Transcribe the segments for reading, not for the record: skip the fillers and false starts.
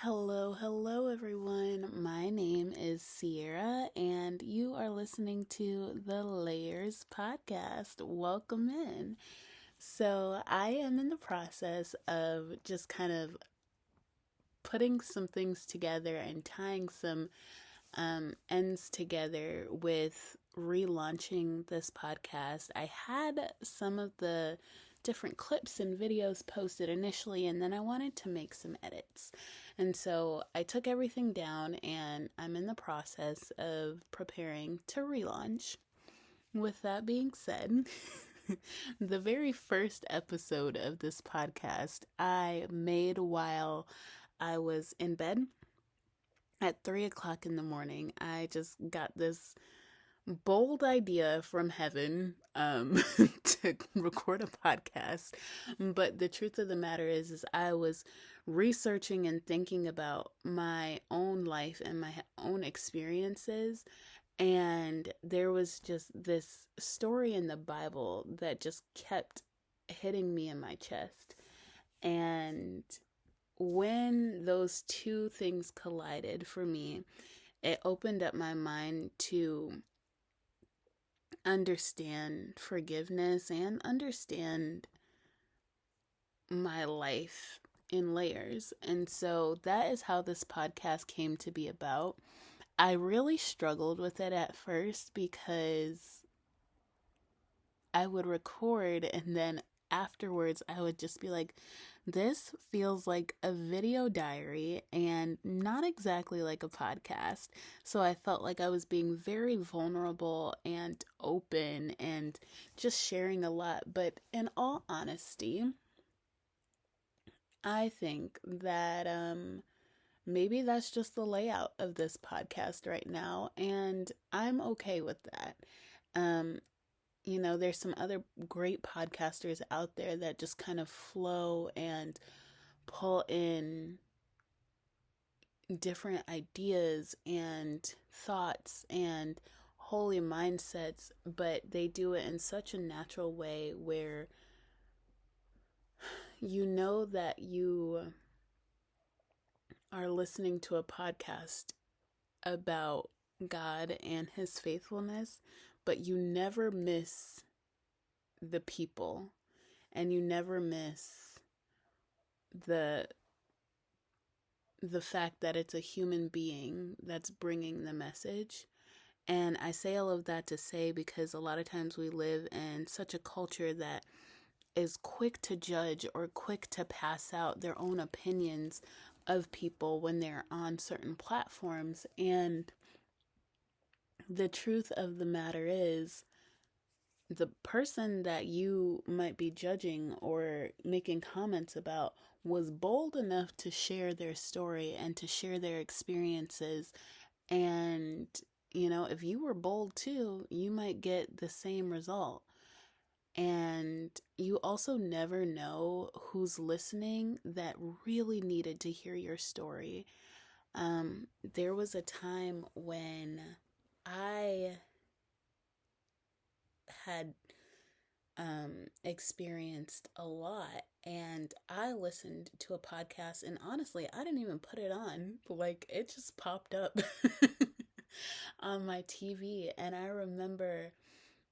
Hello everyone. My name is Sierra, and you are listening to the Layers podcast. Welcome in. So, I am in the process of just kind of putting some things together and tying some ends together with relaunching this podcast. I had some of the different clips and videos posted initially, and then I wanted to make some edits. And so I took everything down, and I'm in the process of preparing to relaunch. With that being said, the very first episode of this podcast I made while I was in bed at 3 o'clock in the morning. I just got this bold idea from heaven to record a podcast. But the truth of the matter is I was researching and thinking about my own life and my own experiences. And there was just this story in the Bible that just kept hitting me in my chest. And when those two things collided for me, it opened up my mind to understand forgiveness and understand my life in layers. And so that is how this podcast came to be about. I really struggled with it at first because I would record and then afterwards I would just be like, this feels like a video diary and not exactly like a podcast. So I felt like I was being very vulnerable and open and just sharing a lot. But in all honesty, I think that maybe that's just the layout of this podcast right now, and I'm okay with that. Um, there's some other great podcasters out there that just kind of flow and pull in different ideas and thoughts and holy mindsets, but they do it in such a natural way where you know that you are listening to a podcast about God and his faithfulness, but you never miss the people and you never miss the fact that it's a human being that's bringing the message. And I say all of that to say because a lot of times we live in such a culture that is quick to judge or quick to pass out their own opinions of people when they're on certain platforms. And the truth of the matter is, the person that you might be judging or making comments about was bold enough to share their story and to share their experiences. And, if you were bold too, you might get the same result. And you also never know who's listening that really needed to hear your story. There was a time when I had experienced a lot, and I listened to a podcast, and honestly I didn't even put it on, like it just popped up on my TV. And I remember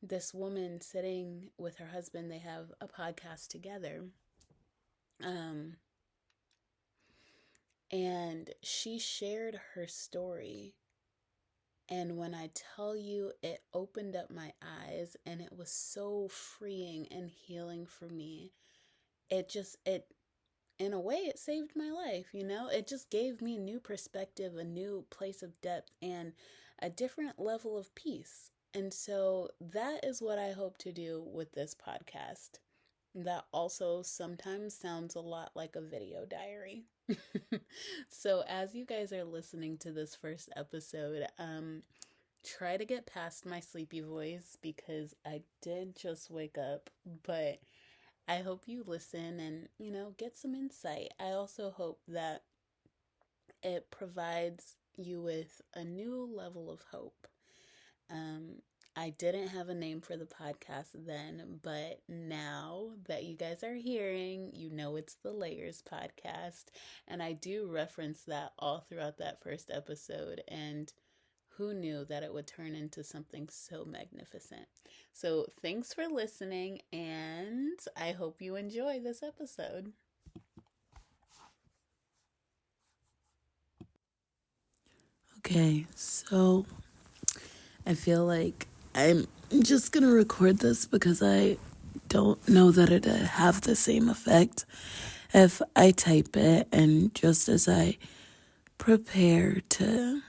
this woman sitting with her husband. They have a podcast together, um and she shared her story. And when I tell you, it opened up my eyes and it was so freeing and healing for me. It in a way, it saved my life, It just gave me a new perspective, a new place of depth, and a different level of peace. And so that is what I hope to do with this podcast. That also sometimes sounds a lot like a video diary. So as you guys are listening to this first episode, try to get past my sleepy voice because I did just wake up, but I hope you listen and, get some insight. I also hope that it provides you with a new level of hope. I didn't have a name for the podcast then, but now that you guys are hearing, you know it's the Layers podcast. And I do reference that all throughout that first episode. And who knew that it would turn into something so magnificent? So thanks for listening, and I hope you enjoy this episode. Okay, so I feel like I'm just gonna record this because I don't know that it'd have the same effect if I type it, and just as I prepare to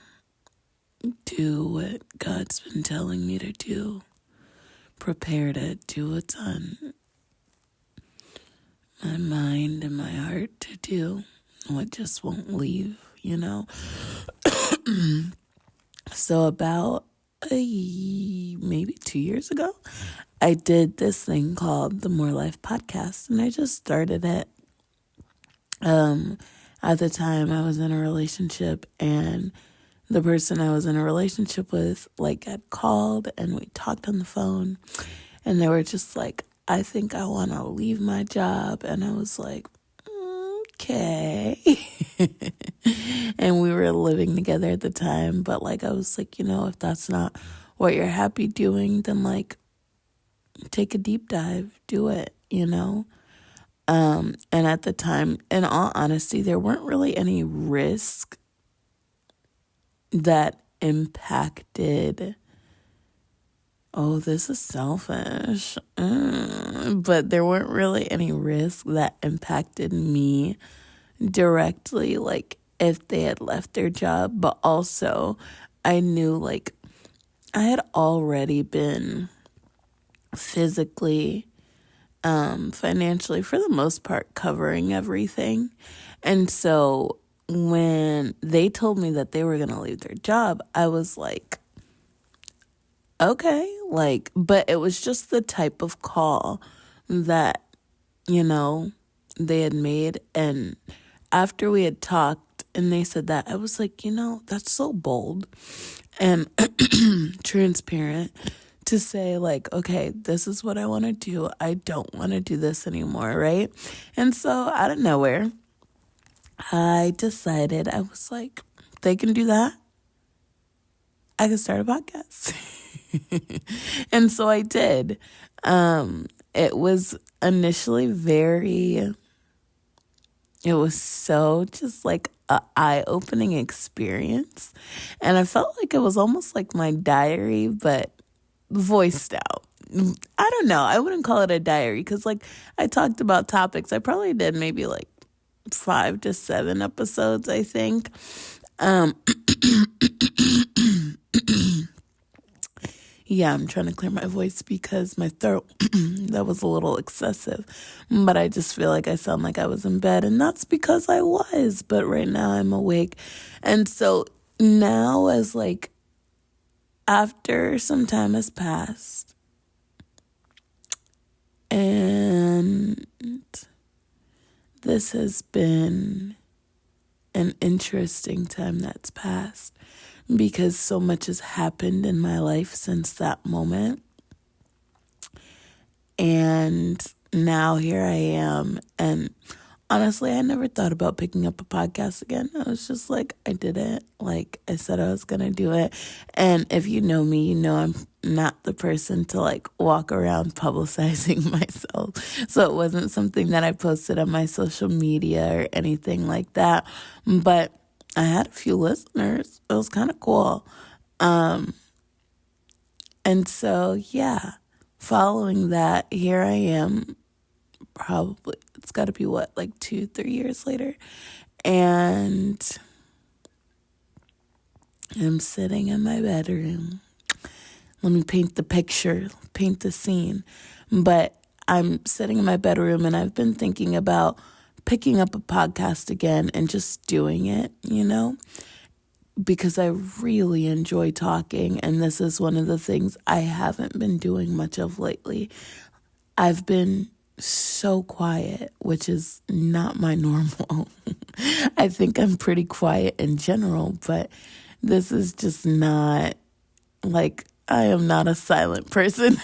do what God's been telling me to do, prepare to do what's on my mind and my heart to do, what just won't leave, you know? So about maybe 2 years ago, I did this thing called the More Life podcast, and I just started it. At the time I was in a relationship, and the person I was in a relationship with had called, and we talked on the phone, and they were just like, I think I want to leave my job. And I was like, okay. And we were living together at the time, but I was like, if that's not what you're happy doing, then take a deep dive, do it, And at the time, in all honesty, there weren't really any risks that impacted. Oh, this is selfish. But there weren't really any risks that impacted me directly, if they had left their job. But also, I knew, I had already been physically, financially, for the most part, covering everything. And so when they told me that they were going to leave their job, I was like, okay, but it was just the type of call that, they had made. And after we had talked and they said that, I was like, that's so bold and transparent to say, okay, this is what I want to do. I don't want to do this anymore, right? And so out of nowhere, I decided, I was like, they can do that, I can start a podcast. And so I did. It was initially it was so just a eye-opening experience. And I felt like it was almost like my diary, but voiced out. I don't know. I wouldn't call it a diary because I talked about topics. I probably did maybe 5 to 7 episodes, I think. Yeah, I'm trying to clear my voice because my throat, that was a little excessive. But I just feel like I sound like I was in bed, and that's because I was. But right now I'm awake. And so now as after some time has passed, and this has been an interesting time that's passed, because so much has happened in my life since that moment. And now here I am. And honestly, I never thought about picking up a podcast again. I was just I did it. I said I was going to do it. And if you know me, you know I'm not the person to walk around publicizing myself. So it wasn't something that I posted on my social media or anything like that. But I had a few listeners. It was kind of cool. And so, yeah, following that, here I am. Probably, it's got to be 2-3 years later. And I'm sitting in my bedroom. Let me paint the picture, paint the scene. But I'm sitting in my bedroom, and I've been thinking about picking up a podcast again and just doing it, because I really enjoy talking. And this is one of the things I haven't been doing much of lately. I've been so quiet, which is not my normal. I think I'm pretty quiet in general, but this is just not I am not a silent person.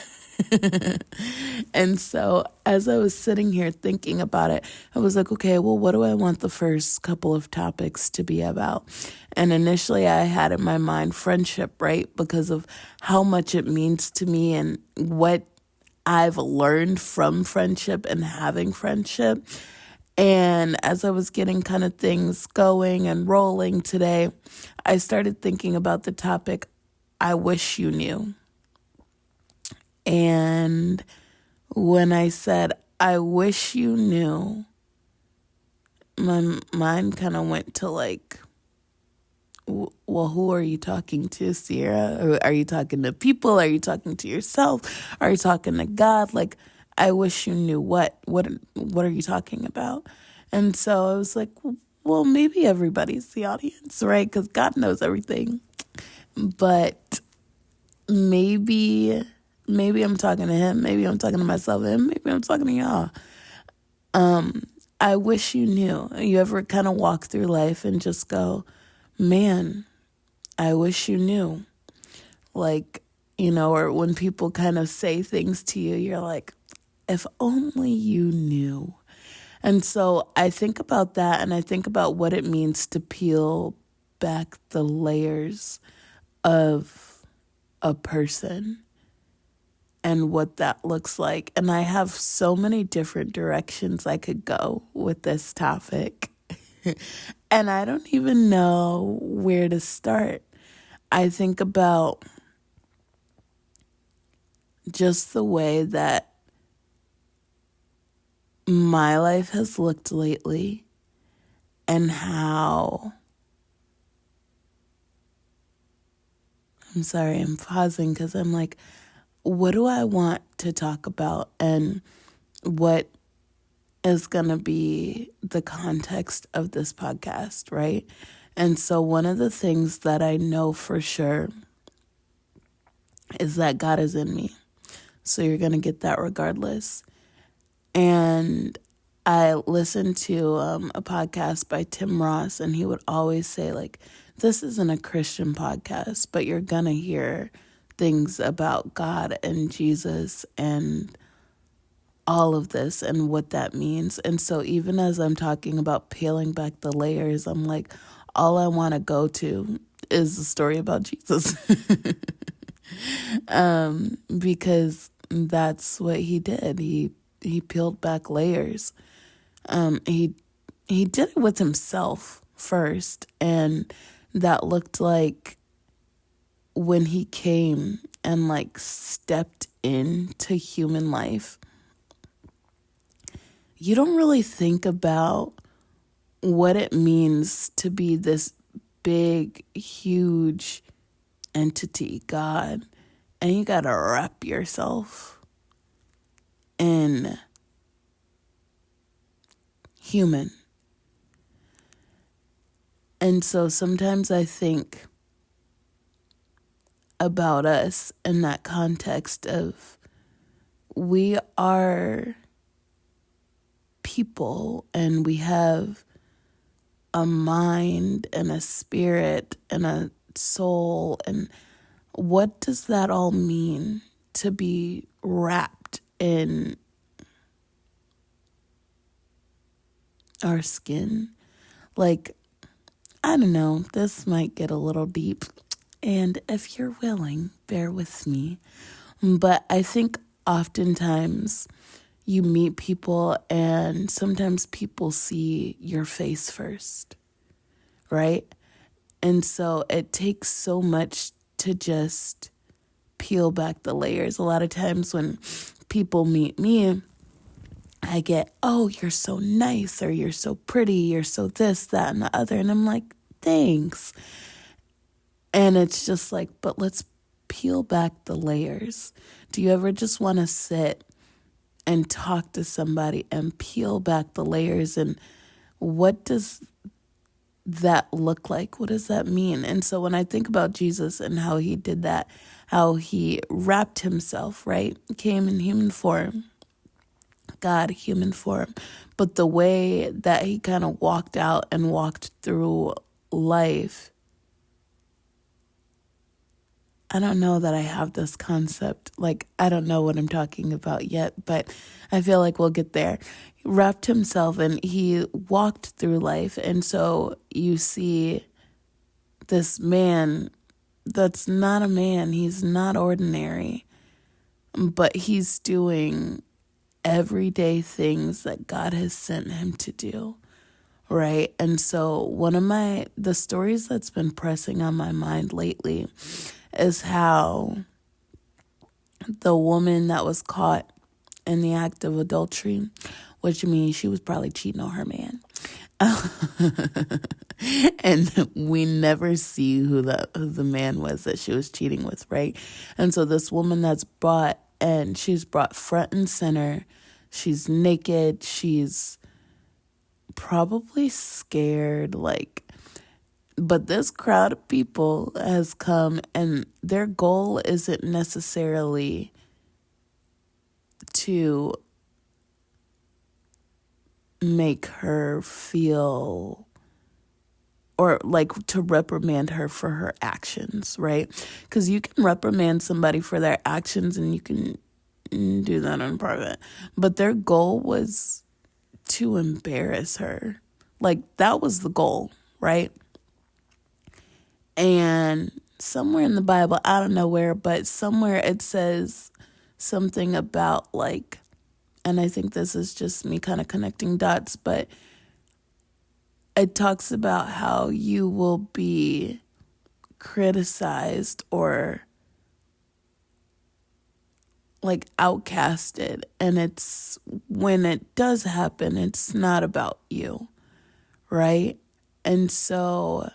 And so as I was sitting here thinking about it, I was like, okay, well, what do I want the first couple of topics to be about? And initially I had in my mind friendship, right? Because of how much it means to me and what I've learned from friendship and having friendship. And as I was getting kind of things going and rolling today, I started thinking about the topic, I wish you knew. And when I said, I wish you knew, my mind kind of went to like, well, who are you talking to, Sierra? Are you talking to people? Are you talking to yourself? Are you talking to God? Like, I wish you knew what? What are you talking about? And so I was like, well, maybe everybody's the audience, right? Because God knows everything. But maybe I'm talking to him. Maybe I'm talking to myself. And maybe I'm talking to y'all. I wish you knew. You ever kind of walk through life and just go, man, I wish you knew. Like, or when people kind of say things to you, you're like, if only you knew. And so I think about that, and I think about what it means to peel back the layers of a person and what that looks like. And I have so many different directions I could go with this topic. And I don't even know where to start. I think about just the way that my life has looked lately and how, I'm sorry, I'm pausing because I'm like, what do I want to talk about and what is going to be the context of this podcast, right? And so one of the things that I know for sure is that God is in me. So you're going to get that regardless. And I listened to a podcast by Tim Ross, and he would always say, like, this isn't a Christian podcast, but you're going to hear things about God and Jesus and all of this and what that means. And so even as I'm talking about peeling back the layers, I'm like, all I want to go to is the story about Jesus. Because that's what he did. He peeled back layers. He did it with himself first, and that looked like when he came and like stepped into human life. You don't really think about what it means to be this big, huge entity, God, and you gotta wrap yourself in human. And so sometimes I think about us in that context of we are people and we have a mind and a spirit and a soul. And what does that all mean to be wrapped in our skin? Like, I don't know, this might get a little deep. And if you're willing, bear with me. But I think oftentimes you meet people and sometimes people see your face first, right? And so it takes so much to just peel back the layers. A lot of times when people meet me, I get, oh, you're so nice, or you're so pretty, you're so this, that, and the other. And I'm like, thanks. And it's just like, but let's peel back the layers. Do you ever just want to sit and talk to somebody and peel back the layers? And what does that look like? What does that mean? And so when I think about Jesus and how he did that, how he wrapped himself, right? Came in human form, God, human form. But the way that he kind of walked out and walked through life, I don't know that I have this concept. Like, I don't know what I'm talking about yet, but I feel like we'll get there. He wrapped himself and he walked through life. And so you see this man that's not a man. He's not ordinary, but he's doing everyday things that God has sent him to do. Right. And so one of the stories that's been pressing on my mind lately is how the woman that was caught in the act of adultery, which means she was probably cheating on her man. And we never see who the man was that she was cheating with, right? And so this woman that's brought, and she's brought front and center. She's naked. She's probably scared, but this crowd of people has come, and their goal isn't necessarily to make her feel, or to reprimand her for her actions, right? Because you can reprimand somebody for their actions and you can do that in private, but their goal was to embarrass her. That was the goal, right? And somewhere in the Bible, I don't know where, but somewhere it says something about and I think this is just me kind of connecting dots, but it talks about how you will be criticized or outcasted. And it's when it does happen, it's not about you, right? And so,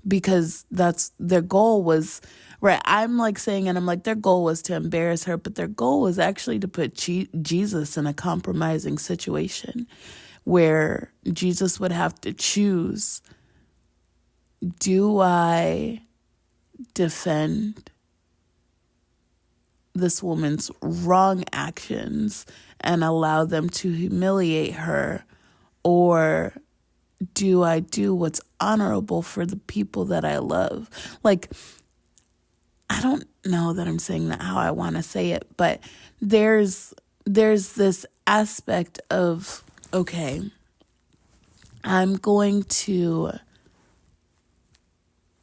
because that's their goal was, right, I'm saying, and I'm their goal was to embarrass her, but their goal was actually to put Jesus in a compromising situation where Jesus would have to choose, do I defend this woman's wrong actions and allow them to humiliate her, or do I do what's honorable for the people that I love? I don't know that I'm saying that how I want to say it, but there's this aspect of, okay, I'm going to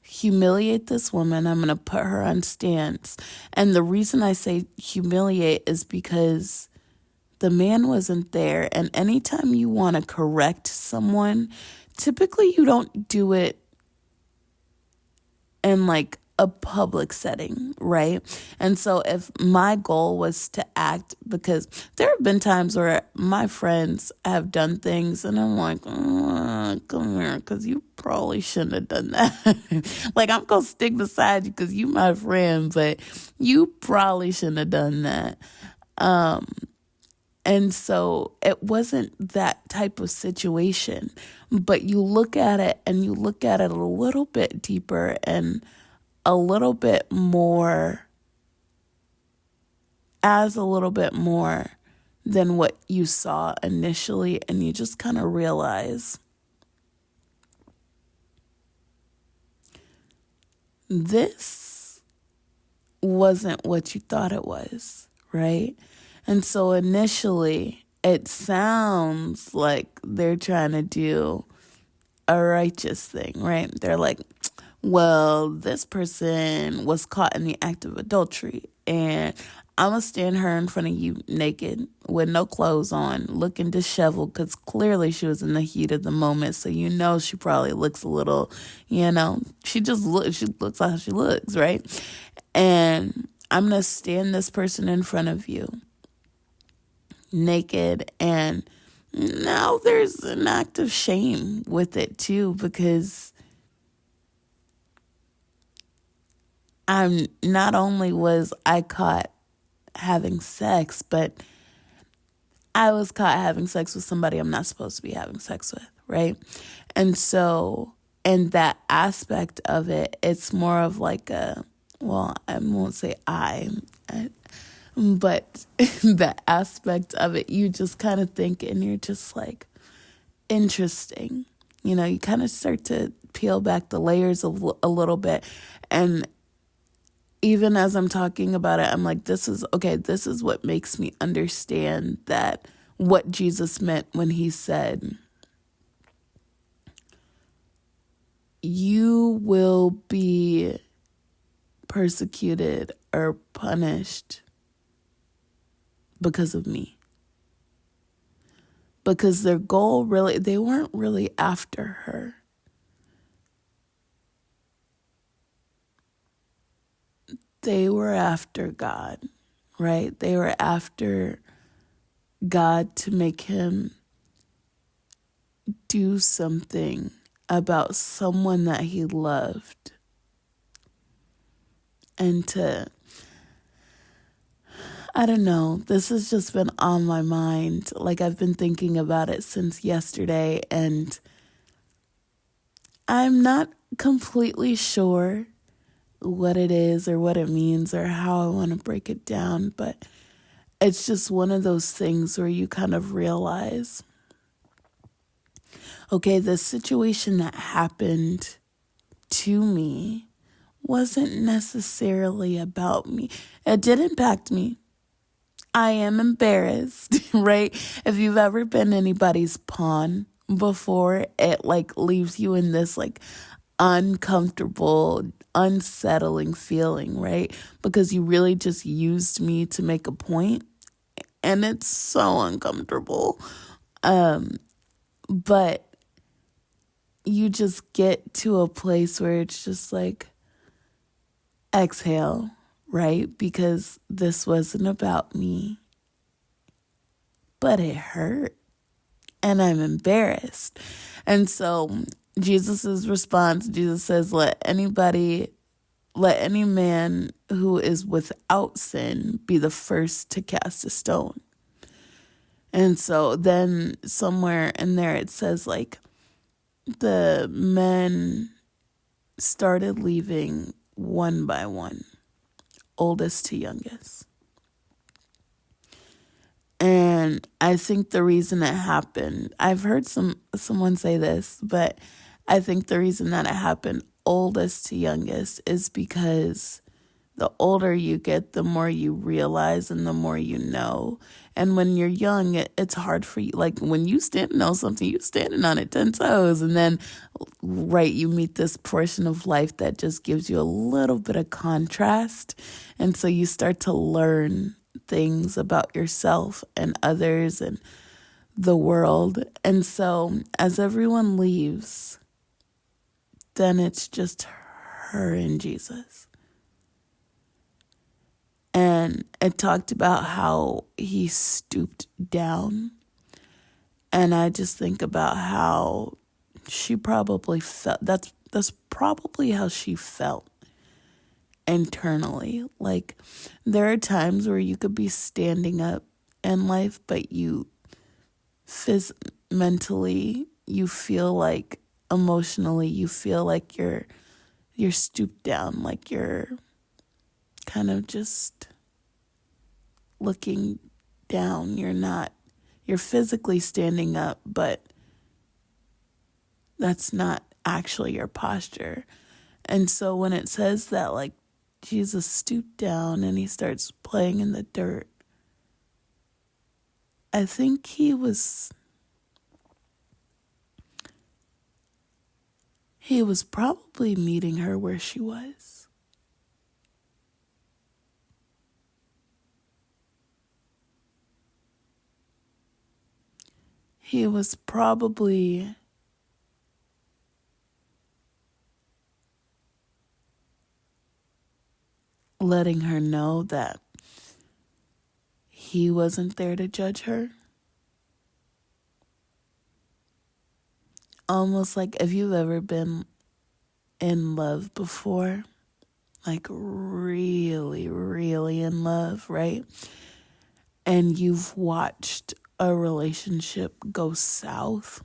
humiliate this woman. I'm going to put her on stance. And the reason I say humiliate is because the man wasn't there. And anytime you want to correct someone, typically you don't do it in a public setting, right? And so if my goal was to act, because there have been times where my friends have done things and I'm come here, because you probably shouldn't have done that. I'm going to stick beside you because you my friend, but you probably shouldn't have done that. And so it wasn't that type of situation, but you look at it and you look at it a little bit deeper and a little bit more than what you saw initially, and you just kind of realize this wasn't what you thought it was, right? And so initially it sounds like they're trying to do a righteous thing, right? They're well, this person was caught in the act of adultery, and I'm going to stand her in front of you naked with no clothes on, looking disheveled, because clearly she was in the heat of the moment. So, she probably looks a little, she looks how she looks, right? And I'm going to stand this person in front of you naked. And now there's an act of shame with it too, because not only was I caught having sex, but I was caught having sex with somebody I'm not supposed to be having sex with, right? And so, in that aspect of it, it's more of I won't say but that aspect of it, you just kind of think, and you're just interesting. You kind of start to peel back the layers a little bit, and even as I'm talking about it, I'm like, this is what makes me understand that what Jesus meant when he said, you will be persecuted or punished because of me. Because their goal they weren't really after her. They were after God, right? They were after God to make him do something about someone that he loved. And I don't know, this has just been on my mind. Like, I've been thinking about it since yesterday, and I'm not completely sure what it is or what it means or how I want to break it down, but it's just one of those things where you kind of realize, okay, the situation that happened to me wasn't necessarily about me. It did impact me. I am embarrassed, right? If you've ever been anybody's pawn before, it like leaves you in this like uncomfortable, unsettling feeling, right? Because you really just used me to make a point, and it's so uncomfortable. But you just get to a place where it's just like, exhale, right? Because this wasn't about me, but it hurt, and I'm embarrassed. And so Jesus' response, Jesus says, let any man who is without sin be the first to cast a stone. And so then somewhere in there it says, like, the men started leaving one by one, oldest to youngest. And I think the reason it happened, I've heard someone say this, but I think the reason that it happened oldest to youngest is because the older you get, the more you realize and the more you know. And when you're young, it's hard for you. Like, when you stand on something, you're standing on it 10 toes. And then, right, you meet this portion of life that just gives you a little bit of contrast. And so you start to learn things about yourself and others and the world. And so as everyone leaves, then it's just her and Jesus. And it talked about how he stooped down. And I just think about how she probably felt. That's probably how she felt internally. Like, there are times where you could be standing up in life, but you mentally, you feel like, emotionally, you feel like you're stooped down, like you're kind of just looking down. You're physically standing up, but that's not actually your posture. And so when it says that, like, Jesus stooped down and he starts playing in the dirt, I think he was probably meeting her where she was. He was probably letting her know that he wasn't there to judge her. Almost like if you've ever been in love before, like really, really in love, right? And you've watched a relationship go south,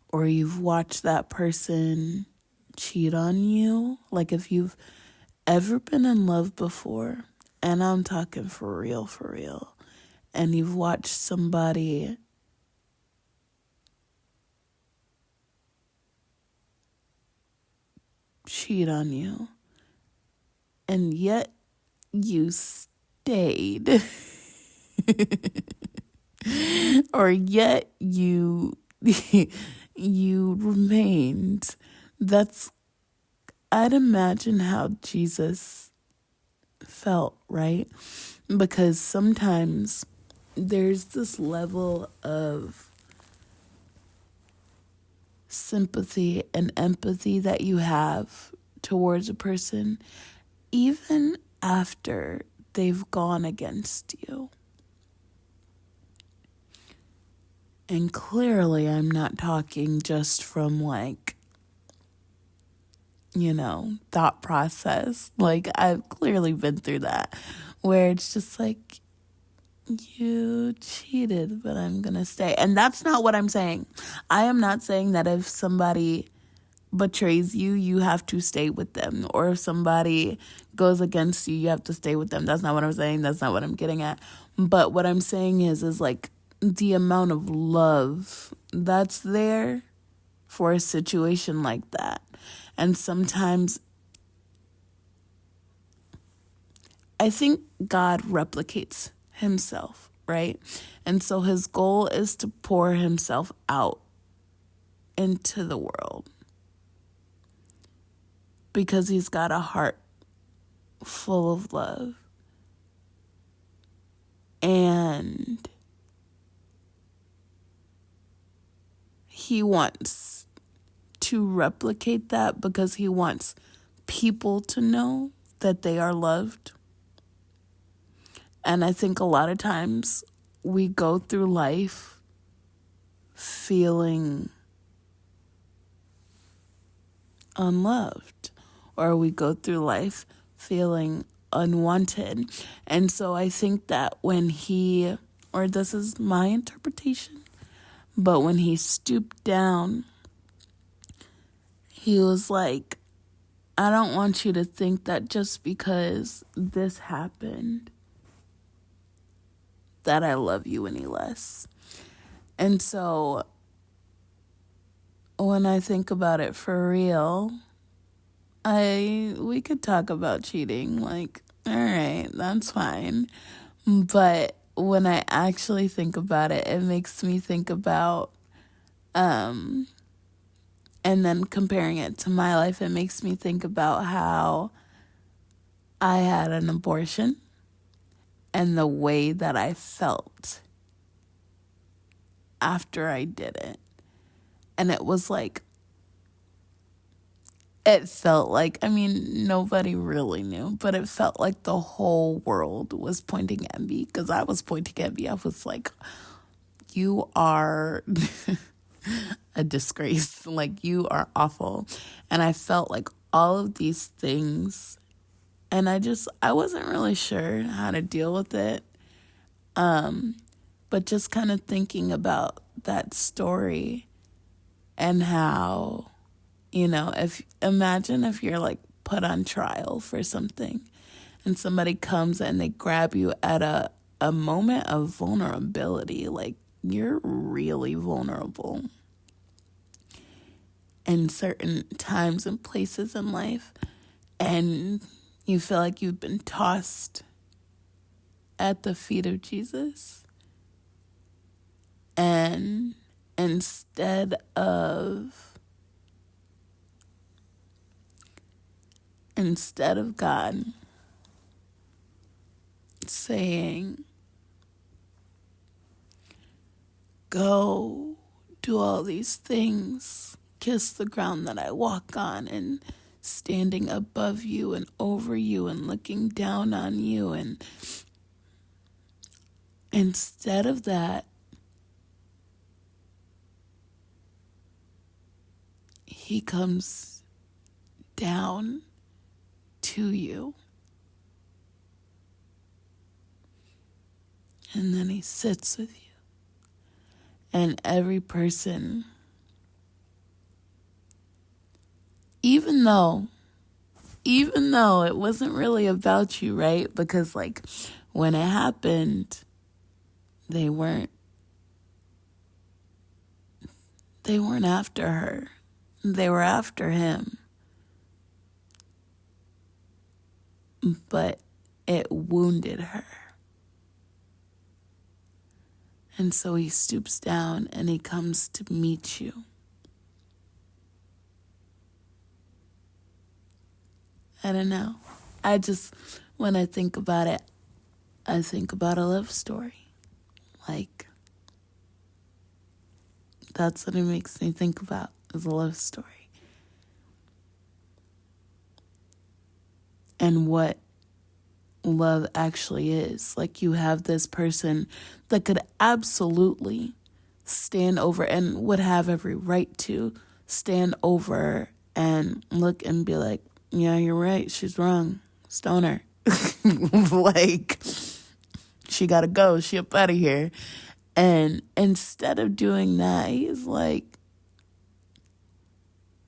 or you've watched that person cheat on you. Like, if you've ever been in love before, and I'm talking for real, and you've watched somebody cheat on you, and yet you stayed, or yet you you remained. I'd imagine how Jesus felt, right? Because sometimes there's this level of sympathy and empathy that you have towards a person, even after they've gone against you. And clearly, I'm not talking just from thought process. I've clearly been through that, where it's just you cheated, but I'm gonna stay. And that's not what I'm saying. I am not saying that if somebody betrays you, you have to stay with them, or if somebody goes against you, you have to stay with them. That's not what I'm saying. That's not what I'm getting at. But what I'm saying is the amount of love that's there for a situation like that. And sometimes I think God replicates himself, right? And so his goal is to pour himself out into the world, because he's got a heart full of love. And he wants to replicate that because he wants people to know that they are loved. And I think a lot of times we go through life feeling unloved, or we go through life feeling unwanted. And so I think that when this is my interpretation, but when he stooped down, he was like, I don't want you to think that just because this happened that I love you any less. And so when I think about it for real, we could talk about cheating, all right, that's fine. But when I actually think about it, it makes me think about, and then comparing it to my life, it makes me think about how I had an abortion and the way that I felt after I did it. And it was it felt nobody really knew, but it felt like the whole world was pointing at me, because I was pointing at me. I was like, you are a disgrace. You are awful. And I felt like all of these things, and I wasn't really sure how to deal with it. But just kind of thinking about that story and how, imagine if you're put on trial for something and somebody comes and they grab you at a moment of vulnerability. You're really vulnerable in certain times and places in life, and you feel like you've been tossed at the feet of Jesus. And instead of God saying, go do all these things, kiss the ground that I walk on, and standing above you and over you and looking down on you, and instead of that, he comes down to you, and then he sits with you. And every person, even though it wasn't really about you, right? Because when it happened, they weren't after her. They were after him. but it wounded her. And so he stoops down and he comes to meet you. I don't know. When I think about it, I think about a love story. Like, that's what it makes me think about, is a love story. And what love actually is. Like, you have this person that could absolutely stand over and would have every right to stand over and look and be like, yeah, you're right, she's wrong, stone her. Like, she gotta go, she up out of here. And instead of doing that, he's like,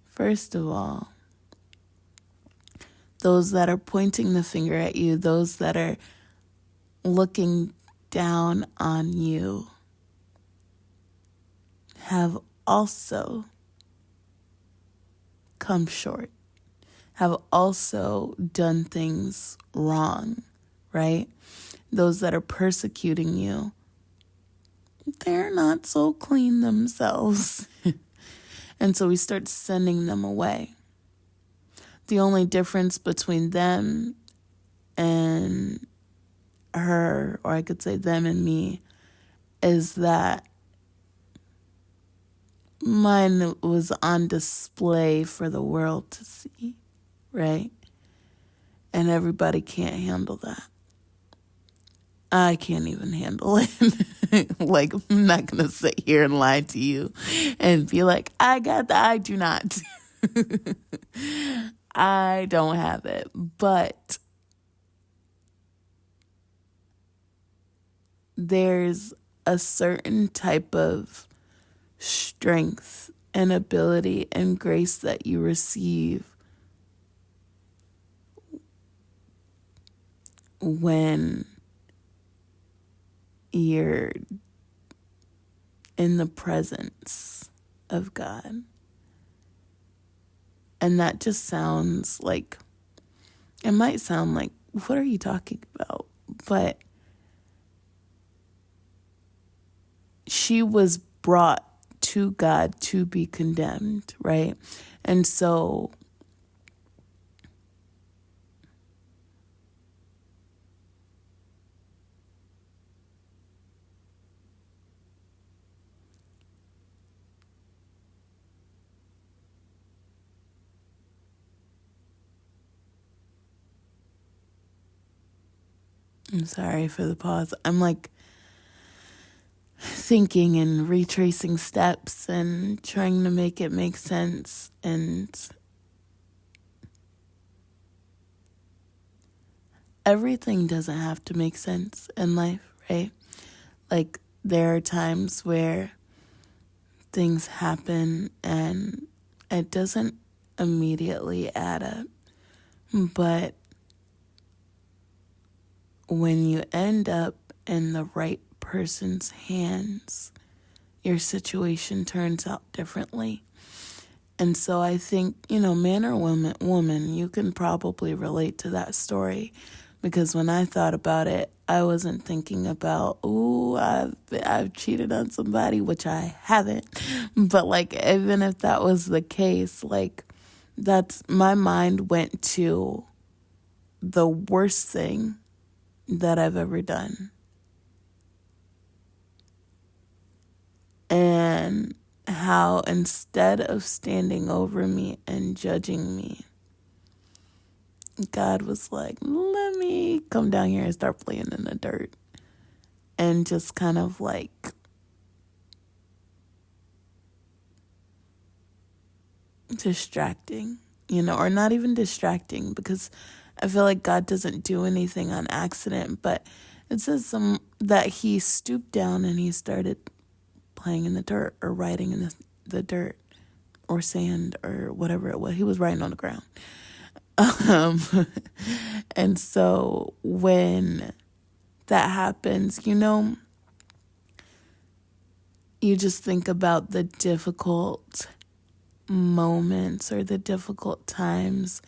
first of all, those that are pointing the finger at you, those that are looking down on you, have also come short, have also done things wrong, right? Those that are persecuting you, they're not so clean themselves. And so we start sending them away. The only difference between them and her, or I could say them and me, is that mine was on display for the world to see, right? And everybody can't handle that. I can't even handle it. Like, I'm not going to sit here and lie to you and be like, I got that. I do not. I don't have it. But there's a certain type of strength and ability and grace that you receive when you're in the presence of God. And that just sounds like, it might sound like, what are you talking about? But she was brought to God to be condemned, right? And so I'm sorry for the pause. I'm like thinking and retracing steps and trying to make it make sense. And everything doesn't have to make sense in life, right? Like, there are times where things happen and it doesn't immediately add up. But when you end up in the right person's hands, your situation turns out differently. And so I think, man or woman, you can probably relate to that story. Because when I thought about it, I wasn't thinking about, I've cheated on somebody, which I haven't. But like, even if that was the case, like, my mind went to the worst thing that I've ever done. And how instead of standing over me and judging me, God was like, let me come down here and start playing in the dirt. And just kind of like distracting, or not even distracting, because I feel like God doesn't do anything on accident, but it says that he stooped down and he started playing in the dirt or writing in the dirt or sand or whatever it was. He was writing on the ground. And so when that happens, you just think about the difficult moments or the difficult times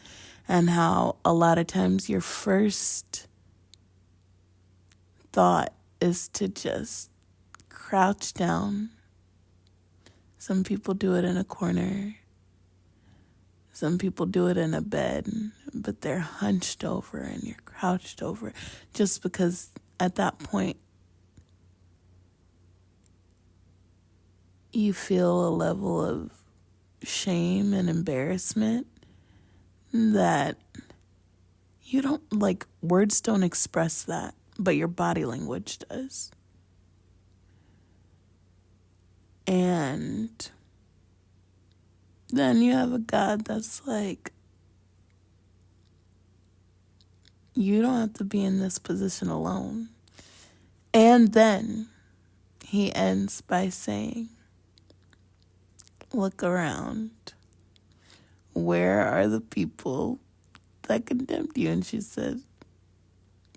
and how a lot of times your first thought is to just crouch down. Some people do it in a corner. Some people do it in a bed, but they're hunched over and you're crouched over, just because at that point you feel a level of shame and embarrassment that you don't, like, words don't express that, but your body language does. And then you have a God that's like, you don't have to be in this position alone. And then he ends by saying, look around. Where are the people that condemned you? And she said,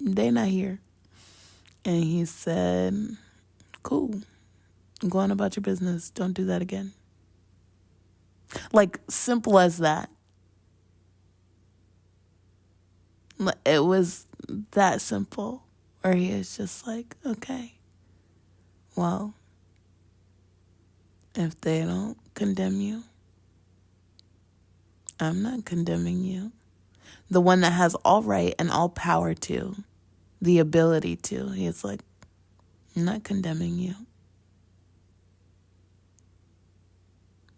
they not here. And he said, cool. Go on about your business. Don't do that again. Like, simple as that. It was that simple. Where he is just like, okay, well, if they don't condemn you, I'm not condemning you. The one that has all right and all power to, the ability to, he's like, I'm not condemning you.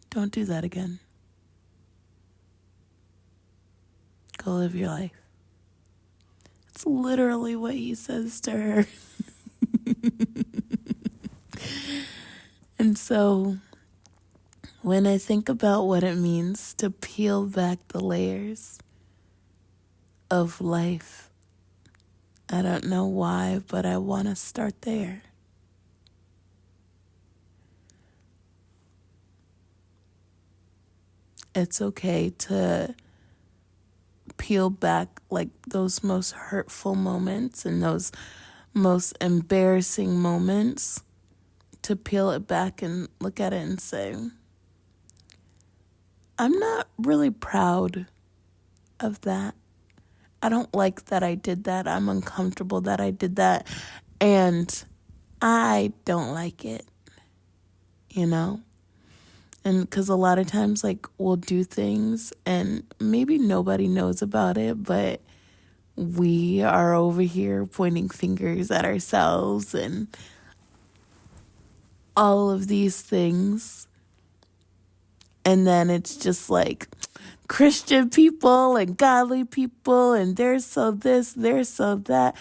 Don't do that again. Go live your life. It's literally what he says to her. And so when I think about what it means to peel back the layers of life, I don't know why, but I want to start there. It's okay to peel back, like, those most hurtful moments and those most embarrassing moments, to peel it back and look at it and say, I'm not really proud of that. I don't like that I did that. I'm uncomfortable that I did that. And I don't like it, you know? And because a lot of times, like, we'll do things and maybe nobody knows about it, but we are over here pointing fingers at ourselves and all of these things. And then it's just like Christian people and godly people, and they're so this, they're so that.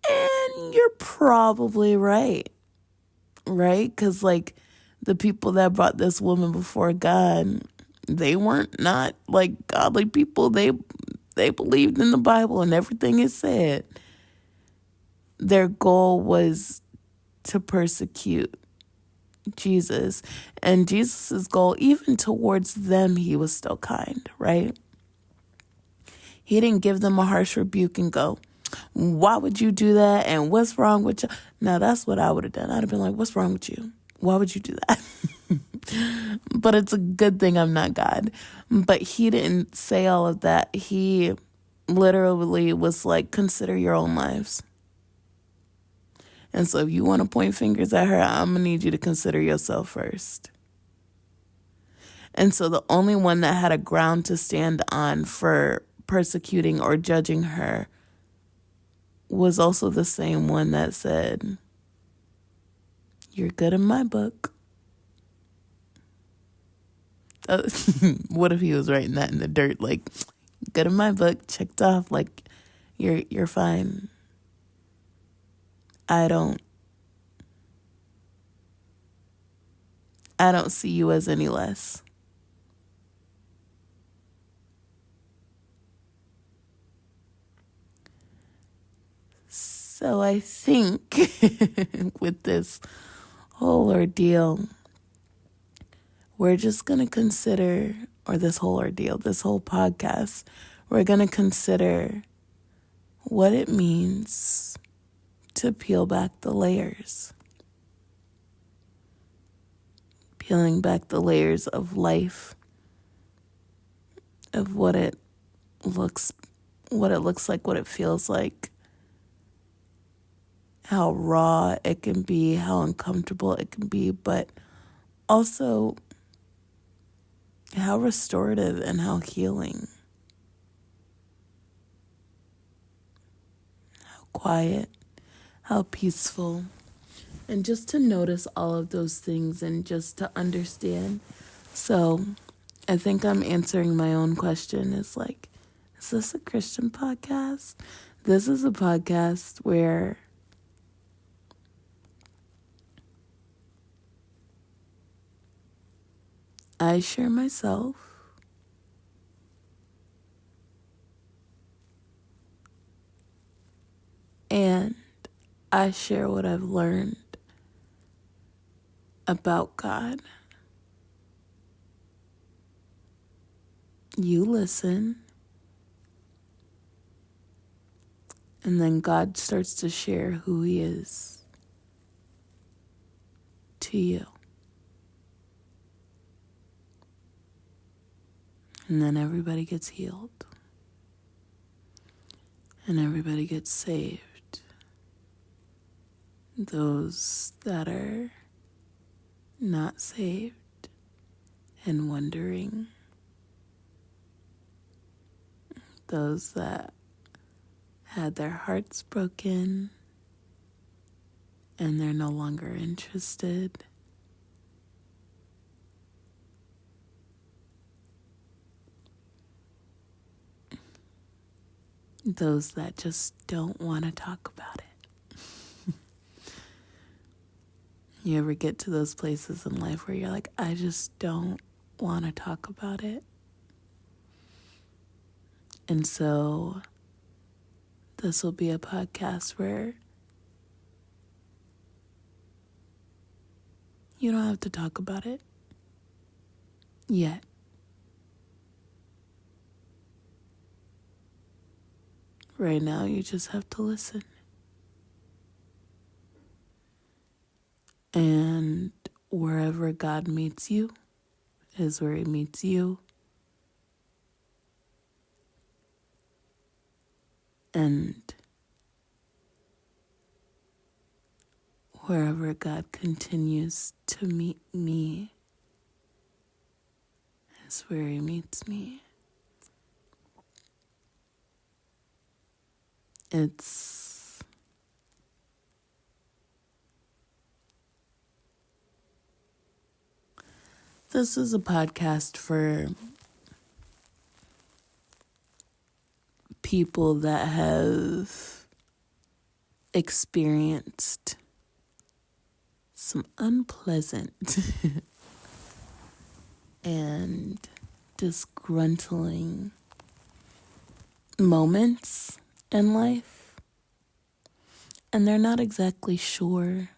And you're probably right? Because, like, the people that brought this woman before God, they weren't not like godly people. They believed in the Bible and everything it said. Their goal was to persecute Jesus. And Jesus's goal, even towards them, he was still kind, right? He didn't give them a harsh rebuke and go, why would you do that? And what's wrong with you? Now, that's what I would have done. I'd have been like, what's wrong with you? Why would you do that? But it's a good thing I'm not God. But he didn't say all of that. He literally was like, consider your own lives. And so if you want to point fingers at her, I'm going to need you to consider yourself first. And so the only one that had a ground to stand on for persecuting or judging her was also the same one that said, you're good in my book. What if he was writing that in the dirt? Like, good in my book, checked off, like, you're fine. I don't see you as any less. So I think with this whole ordeal, we're just going to consider, or this whole ordeal, this whole podcast, we're going to consider what it means to peel back the layers. Peeling back the layers of life, of what it looks, what it looks like, what it feels like, how raw it can be, how uncomfortable it can be, but also how restorative and how healing, how quiet, how peaceful. And just to notice all of those things and just to understand. So I think I'm answering my own question. Is like, is this a Christian podcast? This is a podcast where I share myself, and I share what I've learned about God. You listen, and then God starts to share who He is to you. And then everybody gets healed. And everybody gets saved. Those that are not saved and wondering. Those that had their hearts broken and they're no longer interested. Those that just don't want to talk about it. You ever get to those places in life where you're like, I just don't want to talk about it? And so this will be a podcast where you don't have to talk about it yet. Right now, you just have to listen. And wherever God meets you is where He meets you. And wherever God continues to meet me is where He meets me. This is a podcast for people that have experienced some unpleasant and disgruntling moments in life, and they're not exactly sure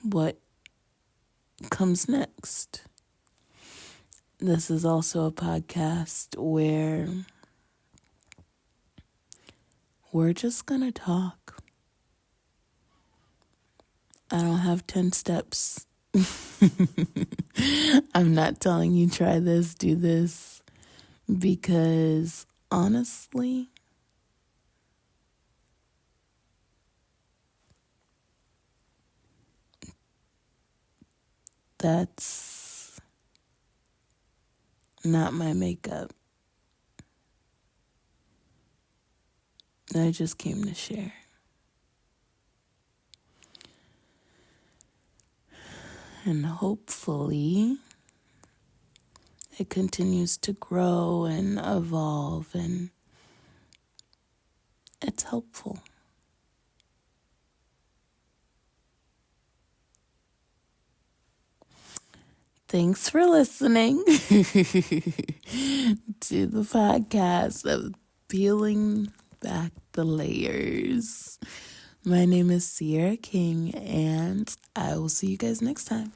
what comes next. This is also a podcast where we're just gonna talk. I don't have 10 steps. I'm not telling you try this, do this, because honestly, that's not my makeup. I just came to share. And hopefully it continues to grow and evolve, and it's helpful. Thanks for listening to the podcast of Peeling Back the Layers. My name is Sierra King, and I will see you guys next time.